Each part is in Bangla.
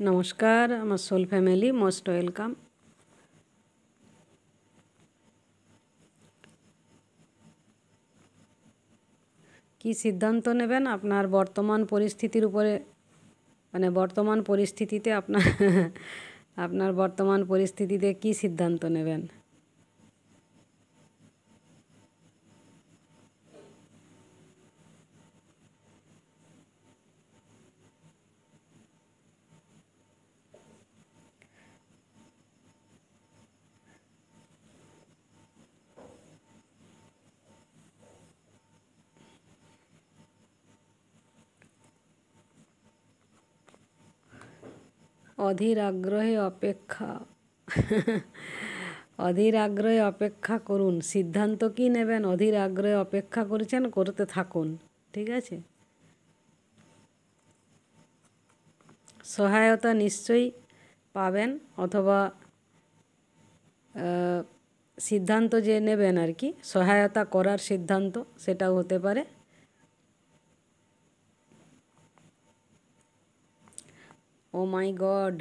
নমস্কার, আমার সোল ফ্যামিলি মোস্ট ওয়েলকাম। কি সিদ্ধান্ত নেবেন আপনার বর্তমান পরিস্থিতির উপরে, মানে বর্তমান পরিস্থিতিতে আপনার বর্তমান পরিস্থিতিতে কি সিদ্ধান্ত নেবেন? অধীর আগ্রহে অপেক্ষা অধীর আগ্রহে অপেক্ষা করুন। সিদ্ধান্ত কি নেবেন? অধীর আগ্রহে অপেক্ষা করছেন, করতে থাকুন। ঠিক আছে, সহায়তা নিশ্চয়ই পাবেন, অথবা সিদ্ধান্ত যে নেবেন আর কি, সহায়তা করার সিদ্ধান্ত, সেটাও হতে পারে। ও মাই গড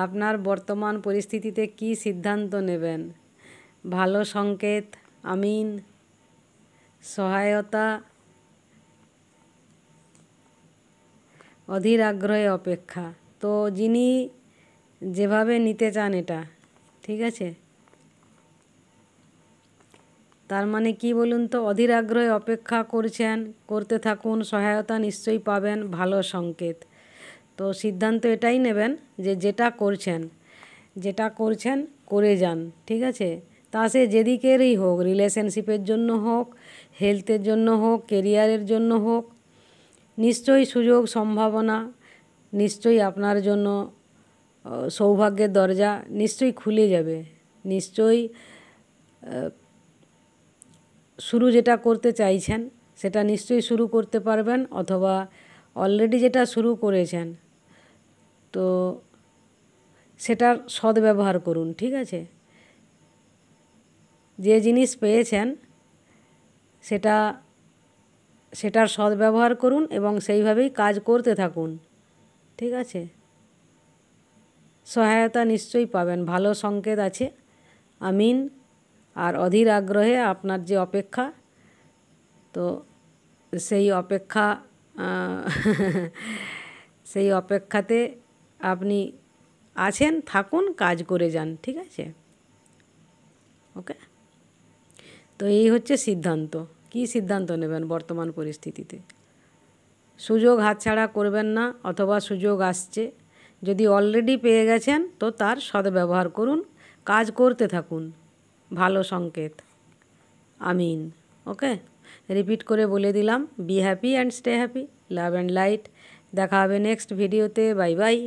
আপনার বর্তমান পরিস্থিতিতে কি সিদ্ধান্ত নেবেন? ভালো সংকেত, আমিন, সহায়তা, অধীর আগ্রহে অপেক্ষা। তো যিনি যেভাবে নিতে চান এটা, ঠিক আছে, তার মানে কি বলুন তো? অধীর আগ্রহে অপেক্ষা করছেন, করতে থাকুন, সহায়তা নিশ্চয়ই পাবেন, ভালো সংকেত। তো সিদ্ধান্ত এটাই নেবেন যে যেটা করছেন করে যান। ঠিক আছে, তা সে যেদিকেরই হোক, রিলেশনশিপের জন্য হোক, হেলথের জন্য হোক, কেরিয়ারের জন্য হোক, নিশ্চয়ই সুযোগ সম্ভাবনা নিশ্চয়ই আপনার জন্য সৌভাগ্যের দরজা নিশ্চয়ই খুলে যাবে। নিশ্চয়ই শুরু যেটা করতে চাইছেন সেটা নিশ্চয়ই শুরু করতে পারবেন, অথবা অলরেডি যেটা শুরু করেছেন তো সেটার সদ্ব্যবহার করুন। ঠিক আছে, যে জিনিস পেয়েছেন সেটার সদ্ব্যবহার করুন এবং সেইভাবেই কাজ করতে থাকুন। ঠিক আছে, সহায়তা নিশ্চয়ই পাবেন, ভালো সংকেত আছে, আমিন। আর অধীর আগ্রহে আপনার যে অপেক্ষা, তো সেই অপেক্ষা সেই অপেক্ষাতে আপনি আছেন, থাকুন, কাজ করে যান। ঠিক আছে, ওকে। তো এই হচ্ছে সিদ্ধান্ত। কি সিদ্ধান্ত নেবেন বর্তমান পরিস্থিতিতে? সুযোগ হাতছাড়া করবেন না, অথবা সুযোগ আসছে, যদি অলরেডি পেয়ে গেছেন তো তার সদ্ব্যবহার করুন, কাজ করতে থাকুন, ভালো সংকেত, আমিন। ওকে, রিপিট করে বলে দিলাম, be happy and stay happy, love and light. দেখা হবে নেক্সট ভিডিওতে। Bye bye.